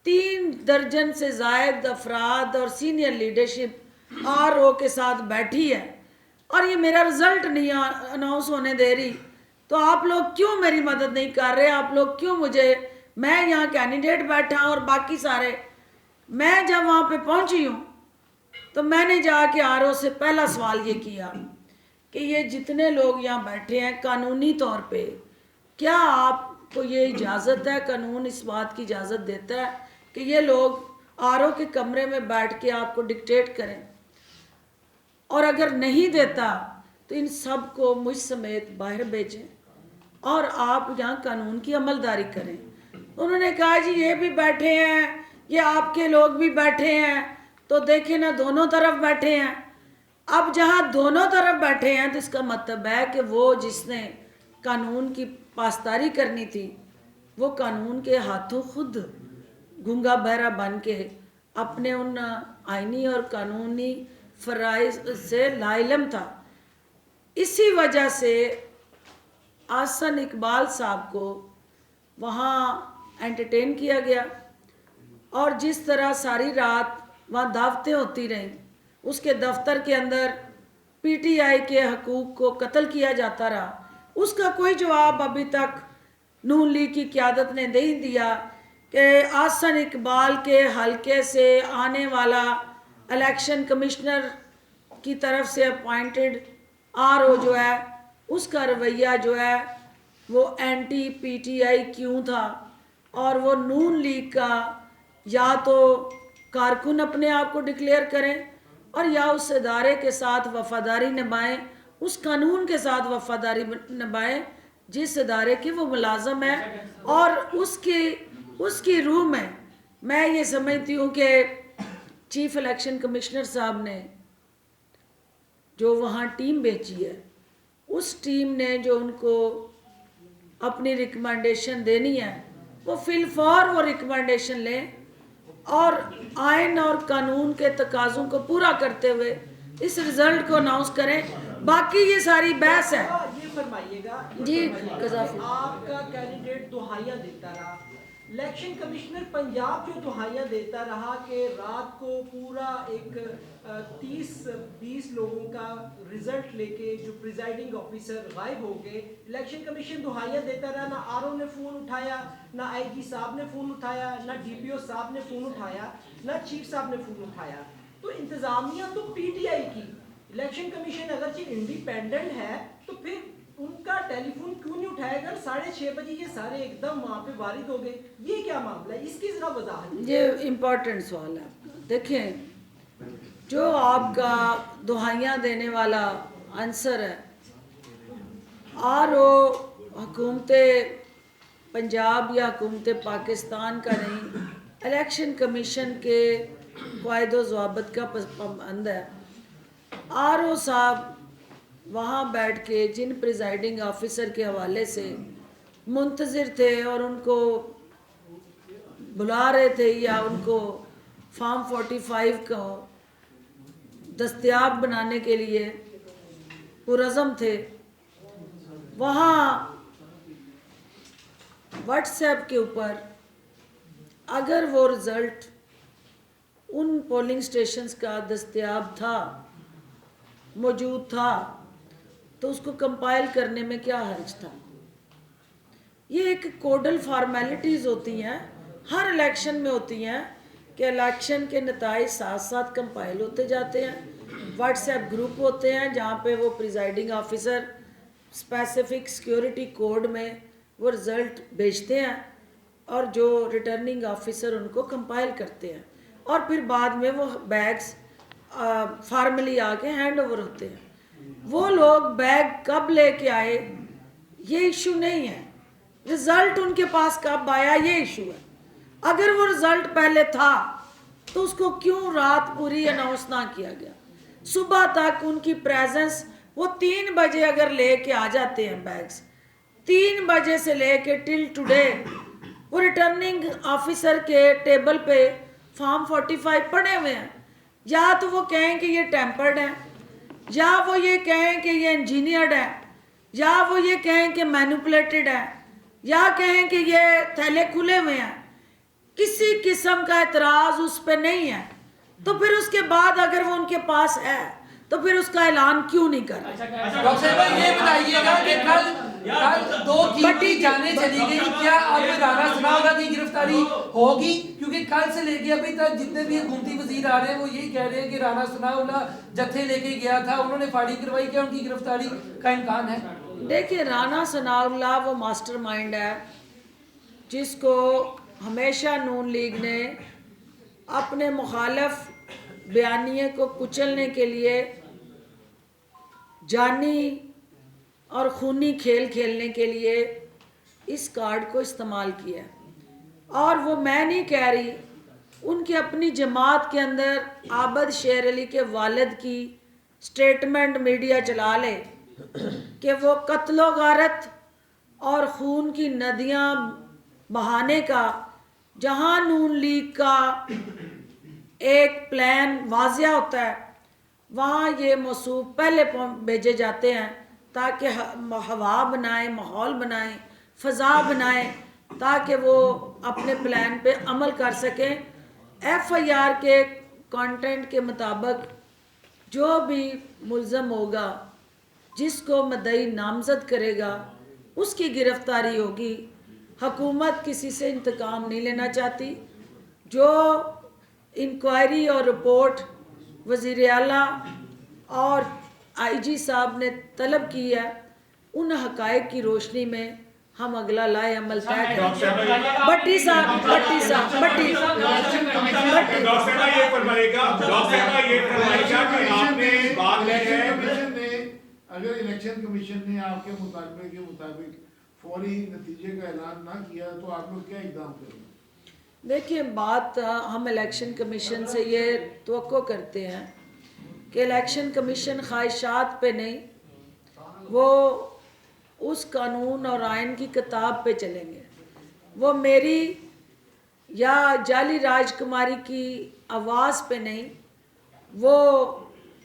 3 दर्जन से ज़ायद अफराद और सीनियर लीडरशिप RO के साथ बैठी है और ये मेरा रिज़ल्ट नहीं अनाउंस होने दे रही, तो आप लोग क्यों मेरी मदद नहीं कर रहे, आप लोग क्यों मुझे, मैं यहाँ कैंडिडेट बैठा और बाकी सारे। मैं जब वहाँ पे पहुँची हूँ तो मैंने जाके RO से पहला सवाल ये किया कि ये जितने लोग यहाँ बैठे हैं कानूनी तौर पे क्या आपको ये इजाज़त है, कानून इस बात की इजाज़त देता है कि ये लोग RO के कमरे में बैठ के आपको डिक्टेट करें, और अगर नहीं देता तो इन सब को मुझ समेत बाहर भेजें और आप यहाँ कानून की अमलदारी करें। उन्होंने कहा जी ये भी बैठे हैं, ये आपके लोग भी बैठे हैं, तो देखें ना दोनों तरफ बैठे हैं। अब जहाँ दोनों तरफ बैठे हैं तो इसका मतलब है कि वो जिसने कानून की पासदारी करनी थी वो कानून के हाथों खुद गूंगा बहरा बन के अपने उन आईनी और कानूनी फ़राइज़ से लाइलम था। इसी वजह से आसन इकबाल साहब को वहाँ एंटरटेन किया गया और जिस तरह सारी रात वहाँ दावतें होती रहीं, उसके दफ्तर के अंदर PTI के हकूक़ को कत्ल किया जाता रहा, उसका कोई जवाब अभी तक नून लीग की क़यादत ने नहीं दिया कि आसन इकबाल के हलके से आने वाला इलेक्शन कमिश्नर की तरफ से अपॉइंटेड RO जो है उसका रवैया जो है वो एंटी PTI क्यों था, और वो नून लीग का या तो कारकुन अपने आप को डिक्लेयर करें और या उस इदारे के साथ वफादारी निभाएं, उस कानून के साथ वफादारी निभाएं जिस इदारे के वो मुलाजम है। और उसकी रूह में मैं ये समझती हूँ कि चीफ इलेक्शन कमिश्नर साहब ने जो वहाँ टीम भेजी है, उस टीम ने जो उनको अपनी रिकमेंडेशन देनी है वो फिलफौर वो रिकमेंडेशन लें और आइन और कानून के तकाज़ों को पूरा करते हुए इस रिज़ल्ट को अनाउंस करें। बाकी ये सारी बहस है। ये फरमाइएगा जी गज़ाफी, आपका कैंडिडेट दुहाइयाँ देता रहा, इलेक्शन कमिश्नर पंजाब जो दुहाइयाँ देता रहा कि रात को पूरा एक 30-20 लोगों का रिजल्ट लेके जो प्रिजाइडिंग ऑफिसर गायब हो गए, इलेक्शन कमीशन दुहाइयाँ देता रहा, ना RO ने फ़ोन उठाया, ना IG साहब ने फ़ोन उठाया, ना DPO साहब ने फ़ोन उठाया, ना चीफ साहब ने फ़ोन उठाया। तो इंतज़ामिया तो PTI की, इलेक्शन कमीशन अगरचे इंडिपेंडेंट है तो फिर उनका टेलीफोन क्यों नहीं उठाएगा? 6:30 बजे ये सारे एकदम वहाँ पे वारिद हो गए, ये क्या मामला है? इसकी जरा वजाहत। ये इम्पोर्टेंट सवाल है आपका। देखें, जो आपका दुहाइयाँ देने वाला आंसर है। और वो हुकूमत पंजाब या हुकूमत पाकिस्तान का नहीं, इलेक्शन कमीशन के क़वाइद व ज़वाबित का पाबंद है। आर ओ साहब वहाँ बैठ के जिन प्रिजाइडिंग ऑफिसर के हवाले से मुंतज़िर थे और उनको बुला रहे थे या उनको फॉर्म 45 को दस्तयाब बनाने के लिए पुरज़म थे, वहाँ व्हाट्सएप के ऊपर अगर वो रिज़ल्ट उन पोलिंग स्टेशंस का दस्तयाब था, मौजूद था, तो उसको कंपाइल करने में क्या हर्ज था। ये एक कोडल फार्मेलिटीज़ होती हैं, हर इलेक्शन में होती हैं कि इलेक्शन के नताइज साथ साथ कंपाइल होते जाते हैं। व्हाट्सएप ग्रुप होते हैं जहाँ पे वो presiding officer specific security code में वो रिज़ल्ट भेजते हैं और जो रिटर्निंग ऑफिसर उनको कंपाइल करते हैं और फिर बाद में वो बैग्स फार्मली आके हैंड ओवर होते हैं। वो लोग बैग कब लेके आए ये इशू नहीं है, रिज़ल्ट उनके पास कब आया ये इशू है। अगर वो रिज़ल्ट पहले था तो उसको क्यों रात पूरी अनाउंस ना किया गया। सुबह तक उनकी प्रेजेंस, वो 3 बजे अगर लेके आ जाते हैं बैग्स, 3 बजे से लेके टिल टुडे वो रिटर्निंग ऑफिसर के टेबल पे फॉर्म 45 पड़े हुए हैं। या तो वो कहें कि ये टेम्पर्ड है, या वो ये कहें कि ये इंजीनियर्ड है, या वो ये कहें कि मैनिपुलेटेड है, या कहें कि ये थैले खुले हुए हैं। किसी किस्म का एतराज़ उस पर नहीं है, तो फिर उसके बाद अगर वो उनके पास है तो फिर उसका ऐलान क्यों नहीं कर। डॉक्टर साहब ये बताइएगा कि कल 2 कीमती जाने चली गई, क्या अब राणा सनाउल्लाह की गिरफ्तारी होगी? क्योंकि कल से लेके अभी तक जितने भी हुकूमती वजीर आ रहे हैं वो यही कह रहे हैं कि राणा सनाउल्लाह जत्थे लेके गया था, उन्होंने फायरिंग करवाई, क्या उनकी गिरफ्तारी का इम्कान है? देखिए, राणा सनाउल्लाह वो मास्टरमाइंड है जिसको हमेशा नून लीग ने अपने मुखालफ बयानिए को कुचलने के लिए जानी और खूनी खेल खेलने के लिए इस कार्ड को इस्तेमाल किया है। और वो मैं नहीं कह रही, उनकी अपनी जमात के अंदर आबद शेर अली के वालिद की स्टेटमेंट मीडिया चला ले कि वो कत्लो गारत और खून की नदियां बहाने का जहां नून लीग का एक प्लान वाजिया होता है वहाँ ये मौसूफ पहले भेजे जाते हैं ताकि हवा बनाए, माहौल बनाए, फ़ज़ा बनाए, ताकि वो अपने प्लान पे अमल कर सकें। FIR के कंटेंट के मुताबिक जो भी मुल्ज़म होगा, जिसको मदई नामज़द करेगा, उसकी गिरफ्तारी होगी। हुकूमत किसी से इंतकाम नहीं लेना चाहती। जो इंक्वायरी और रिपोर्ट वज़ीर आला और IG साहब ने तलब की है, उन हक़ाइक़ की रोशनी में हम अगला लाए अमल तय करेंगे। भट्टी साहब अगर इलेक्शन कमीशन ने आपके मुताबिक के मुताबिक फौरी नतीजे का ऐलान ना किया तो आप लोग क्या इक़दाम करेंगे? देखिए, बात हम इलेक्शन कमीशन से ये तवक्को करते हैं कि इलेक्शन कमीशन ख्वाहिशात पे नहीं, वो उस कानून और आइन की किताब पे चलेंगे। वो मेरी या जाली राजकुमारी की आवाज़ पे नहीं, वो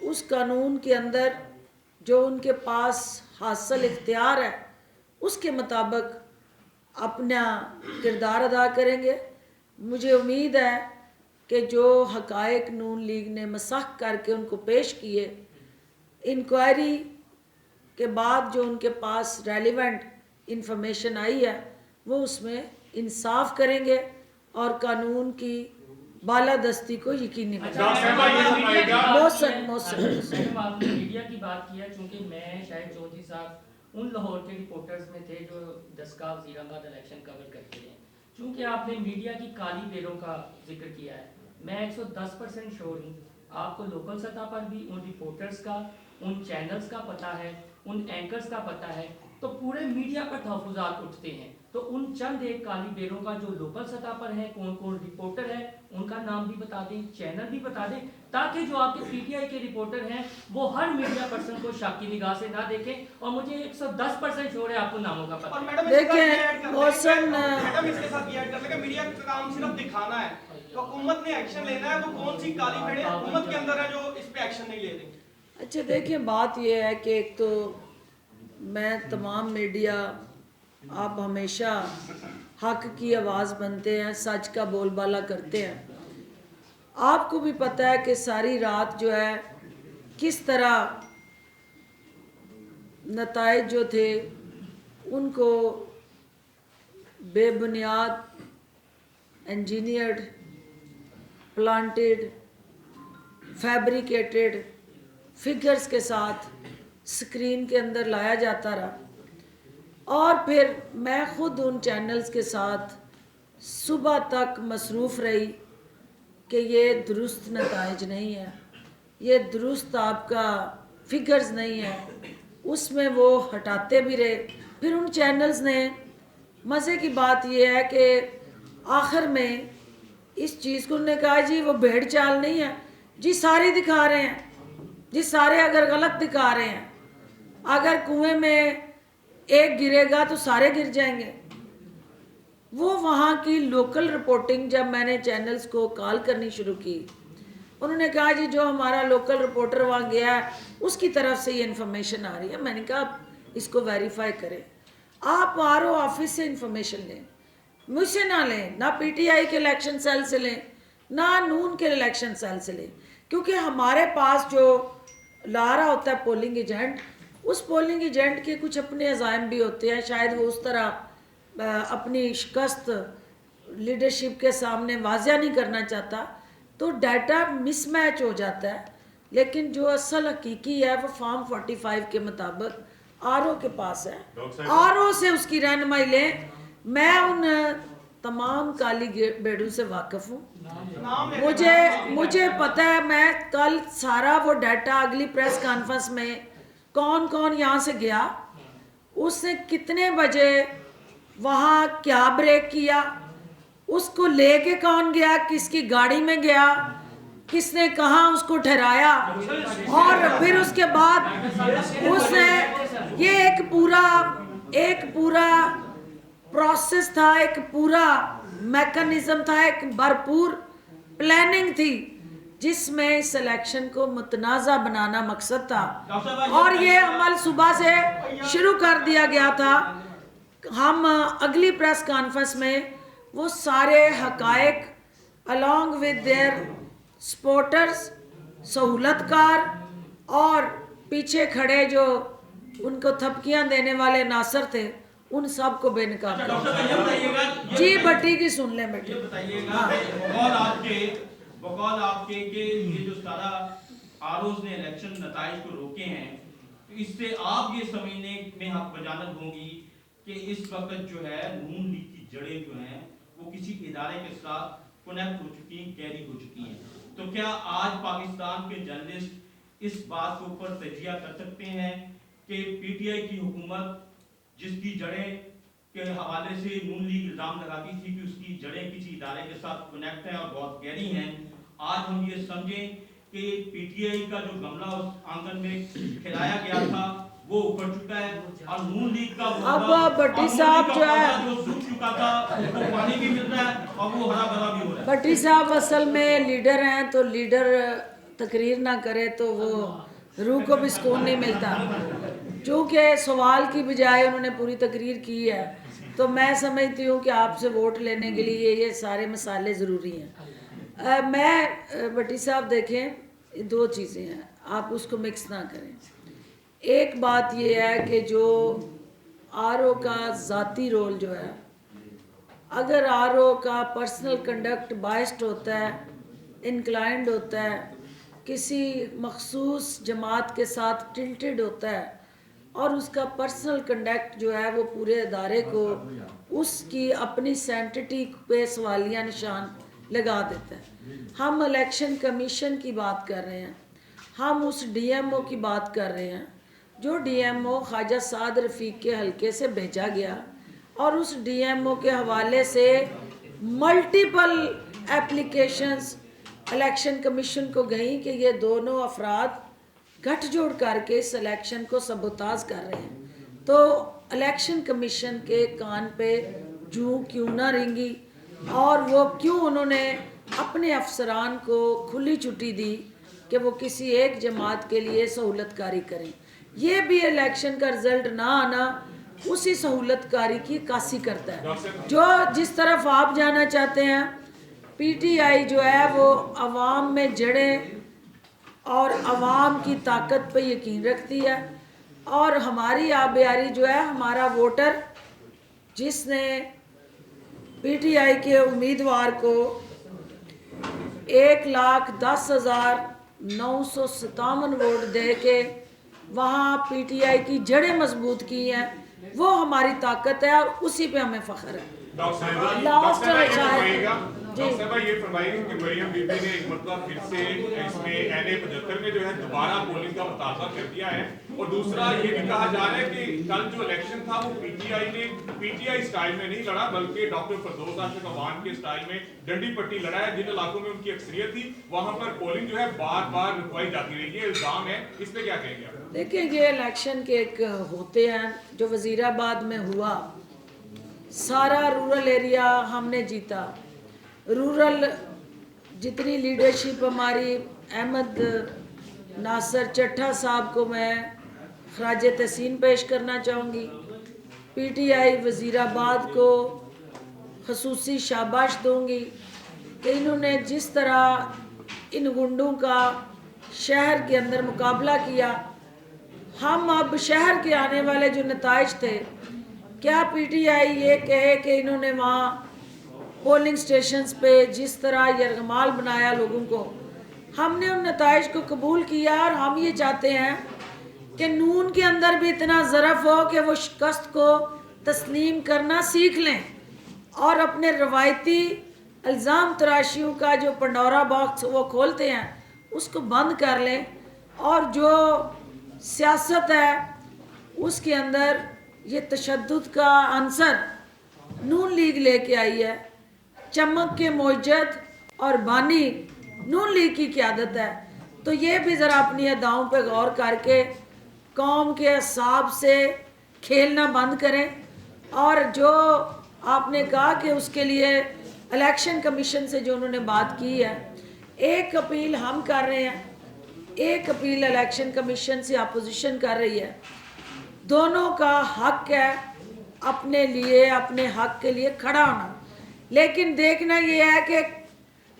उस कानून के अंदर जो उनके पास हासिल इख्तियार है उसके मुताबिक अपना किरदार अदा करेंगे। मुझे उम्मीद है कि जो हक़ाइक़ नून लीग ने मसख करके उनको पेश किए, इंक्वायरी के बाद जो उनके पास रेलिवेंट इंफॉर्मेशन आई है वो उसमें इंसाफ करेंगे और कानून की बालादस्ती को यकीनी बनाएंगे। आपने मीडिया की बात की है, चूँकि मैं शायद चौधरी साहब उन लाहौर के रिपोर्टर्स में थे जो दसका वज़ीराबाद इलेक्शन कवर करते हैं। चूँकि आपने मीडिया की काली बेरों का जिक्र किया है, मैं 110% श्योर हूँ आपको लोकल सतह पर भी उन रिपोर्टर्स का, उन चैनल्स का पता है, उन एंकर्स का पता है, तो पूरे मीडिया पर तहफ़्फ़ुज़ात उठते हैं। तो उन चंद एक काली बेरों का जो लोकल सतह पर है, कौन कौन रिपोर्टर है, उनका नाम भी बता दें, चैनल भी बता दें, ताकि जो आपके पीटीआई के रिपोर्टर हैं वो हर मीडिया पर्सन को शक की निगाह से ना देखें। और मुझे 110% श्योर है आपको नामों का पता और है। मैडम देखिए मौसम मैडम इसके साथ ये ऐड कर लेगा, मीडिया का काम सिर्फ दिखाना है, तो हुकूमत ने एक्शन लेना है। वो कौन सी काली भेड़ें हुकूमत के अंदर है जो इस पे एक्शन नहीं ले रही? अच्छा देखिए, बात यह है कि एक तो मैं तमाम मीडिया, आप हमेशा हक की आवाज़ बनते हैं, सच का बोलबाला करते हैं। आपको भी पता है कि सारी रात जो है किस तरह नताइज जो थे उनको बेबुनियाद, इंजीनियर्ड, प्लांटेड, फैब्रिकेटेड फिगर्स के साथ स्क्रीन के अंदर लाया जाता रहा। और फिर मैं ख़ुद उन चैनल्स के साथ सुबह तक मसरूफ़ रही कि ये दुरुस्त नताइज नहीं है, ये दुरुस्त आपका फिगर्स नहीं है, उसमें वो हटाते भी रहे। फिर उन चैनल्स ने, मज़े की बात ये है कि आखिर में इस चीज़ को उन्होंने कहा जी वो भेड़ चाल नहीं है जी, सारे दिखा रहे हैं जी, सारे अगर गलत दिखा रहे हैं, अगर कुएं में एक गिरेगा तो सारे गिर जाएंगे। वो वहाँ की लोकल रिपोर्टिंग, जब मैंने चैनल्स को कॉल करनी शुरू की, उन्होंने कहा जी जो हमारा लोकल रिपोर्टर वहाँ गया है उसकी तरफ से ये इन्फॉर्मेशन आ रही है। मैंने कहा आप इसको वेरीफाई करें, आप आरओ ऑफिस से इन्फॉर्मेशन लें, मुझसे ना लें, ना पीटीआई के इलेक्शन सेल से लें, ना नून के इलेक्शन सेल से लें, क्योंकि हमारे पास जो ला रहा होता है पोलिंग एजेंट, उस पोलिंग एजेंट के कुछ अपने अज़ाइम भी होते हैं। शायद वो उस तरह अपनी शिकस्त लीडरशिप के सामने वाज़िया नहीं करना चाहता, तो डाटा मिसमैच हो जाता है। लेकिन जो असल हकीकी है वो फॉर्म 45 के मुताबिक आरओ के पास है, आरओ से उसकी रहनुमाई लें। मैं उन तमाम काली बेड़ों से वाकिफ़ हूँ, मुझे पता है। मैं कल सारा वो डाटा अगली प्रेस कॉन्फ्रेंस में कौन कौन यहाँ से गया, उसने कितने बजे वहाँ क्या ब्रेक किया, उसको लेके कौन गया, किसकी गाड़ी में गया, किसने कहाँ उसको ठहराया, और फिर उसके बाद उसने ये एक पूरा प्रोसेस था, एक पूरा मैकेनिज्म था, एक भरपूर प्लानिंग थी जिसमें इस इलेक्शन को मुतनाज़ा बनाना मकसद था। और ये अमल सुबह से शुरू कर दिया गया था। हम अगली प्रेस कॉन्फ्रेंस में वो सारे हकायक अलॉन्ग विद देयर सपोर्टर्स, सहूलतकार और पीछे खड़े जो उनको थपकियां देने वाले नासर थे, उन सब को बेनकाब कर। जी भट्टी की सुन लें बेटी। बकौल आपके कि ये जो सारा आरओज ने इलेक्शन नताइज को रोके हैं, तो इससे आप ये समझने में हक बजानत होंगी कि इस वक्त जो है नून लीग की जड़ें जो हैं वो किसी इदारे के साथ कनेक्ट हो चुकी हैं, गहरी हो चुकी हैं। तो क्या आज पाकिस्तान के जर्नलिस्ट इस बात के ऊपर तजिया कर सकते हैं कि पीटीआई की हुकूमत जिसकी जड़ें के हवाले से नून लीग इल्जाम लगाती थी कि उसकी जड़ें किसी इदारे के साथ कनेक्ट हैं और बहुत गहरी हैं, आज हम ये समझें कि पीटीआई का जो गमला उस आंगन में खिलाया गया था वो उखड़ चुका है और नून लीग का अब भट्टी साहब जो है, जो सूख चुका था वो पानी भी मिल रहा है और वो हरा भरा भी हो रहा है। भट्टी साहब असल में लीडर हैं, तो लीडर तकरीर ना करे तो वो रूह को भी सुकून नहीं मिलता। चूँकि सवाल की बजाय उन्होंने पूरी तकरीर की है, तो मैं समझती हूँ कि आपसे वोट लेने के लिए ये सारे मसाले ज़रूरी हैं। मैं भट्टी साहब देखें, दो चीज़ें हैं, आप उसको मिक्स ना करें। एक बात ये है कि जो आरओ का ज़ाती रोल जो है, अगर आरओ का पर्सनल कंडक्ट बाइस्ड होता है, इंक्लाइंड होता है, किसी मखसूस जमात के साथ टिल्टेड होता है और उसका पर्सनल कंडक्ट जो है वो पूरे अदारे को उसकी अपनी सेंटिटी पे सवालिया निशान लगा देता है। हम इलेक्शन कमीशन की बात कर रहे हैं, हम उस डीएमओ की बात कर रहे हैं जो डीएमओ ख्वाजा साद रफ़ीक के हलके से भेजा गया और उस डीएमओ के हवाले से मल्टीपल एप्लीकेशंस इलेक्शन कमीशन को गई कि ये दोनों अफराद गठजोड़ करके इस इलेक्शन को सबोताज कर रहे हैं। तो इलेक्शन कमीशन के कान पे जूं क्यों ना रेंगी और वो क्यों उन्होंने अपने अफसरान को खुली छुट्टी दी कि वो किसी एक जमात के लिए सहूलतकारी करें। ये भी इलेक्शन का रिजल्ट ना आना उसी सहूलतकारी की कासी करता है। जो जिस तरफ आप जाना चाहते हैं, पीटीआई जो है वो अवाम में जड़े और अवाम की ताकत पे यकीन रखती है और हमारी आबियारी जो है, हमारा वोटर जिसने पीटीआई के उम्मीदवार को 1,10,957 वोट दे के वहाँ पीटीआई की जड़ें मजबूत की हैं, वो हमारी ताकत है और उसी पे हमें फ़ख्र है। लास्ट ये फरमाइए कि मरियम बीबी ने एक मतलब फिर से इसमें NA 75 में जो है दोबारा पोलिंग का मुतालबा कर दिया है और दूसरा ये भी कहा जा रहा है कि कल जो इलेक्शन था वो पीटीआई ने पीटीआई स्टाइल में नहीं लड़ा बल्कि डॉक्टर फरदौस आशिक अवान के स्टाइल में डंडी पट्टी लड़ा है। जिन इलाकों में उनकी अक्सरियत थी वहां पर पोलिंग जो है बार बार रुकवाई जाती रही है, इल्जाम है, इस पे क्या कहेंगे आप? देखिए, ये इलेक्शन के एक होते हैं जो वजीराबाद में हुआ, सारा रूरल एरिया हमने जीता। रूरल जितनी लीडरशिप हमारी, अहमद नासर चट्ठा साहब को मैं खराज तहसीन पेश करना चाहूँगी। पीटीआई वजीराबाद को खसूसी शाबाश दूँगी कि इन्होंने जिस तरह इन गुंडों का शहर के अंदर मुकाबला किया। हम अब शहर के आने वाले जो नताइज थे, क्या पीटीआई ये कहे कि इन्होंने वहाँ पोलिंग स्टेशंस पे जिस तरह यरगमाल बनाया लोगों को, हमने उन नताइज को कबूल किया और हम ये चाहते हैं कि नून के अंदर भी इतना ज़रफ़ हो कि वो शिकस्त को तस्लीम करना सीख लें और अपने रवायती इल्ज़ाम तराशियों का जो पंडोरा बॉक्स वो खोलते हैं उसको बंद कर लें और जो सियासत है उसके अंदर ये तशद्दुद का अंसर नून लीग लेके आई है। चमक के मोजद और बानी नून लीग की क़यादत है। तो ये भी ज़रा अपनी अदाओं पे गौर करके कौम के हिसाब से खेलना बंद करें। और जो आपने कहा कि उसके लिए इलेक्शन कमीशन से जो उन्होंने बात की है, एक अपील हम कर रहे हैं, एक अपील इलेक्शन कमीशन से अपोजिशन कर रही है। दोनों का हक है अपने लिए, अपने हक के लिए खड़ा होना, लेकिन देखना ये है कि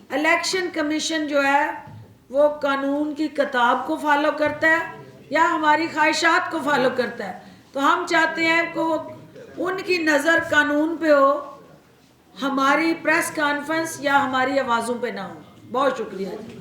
इलेक्शन कमीशन जो है वो कानून की किताब को फॉलो करता है या हमारी ख्वाहिशात को फॉलो करता है। तो हम चाहते हैं कि वो उनकी नज़र कानून पे हो, हमारी प्रेस कॉन्फ्रेंस या हमारी आवाज़ों पे ना हो। बहुत शुक्रिया जी।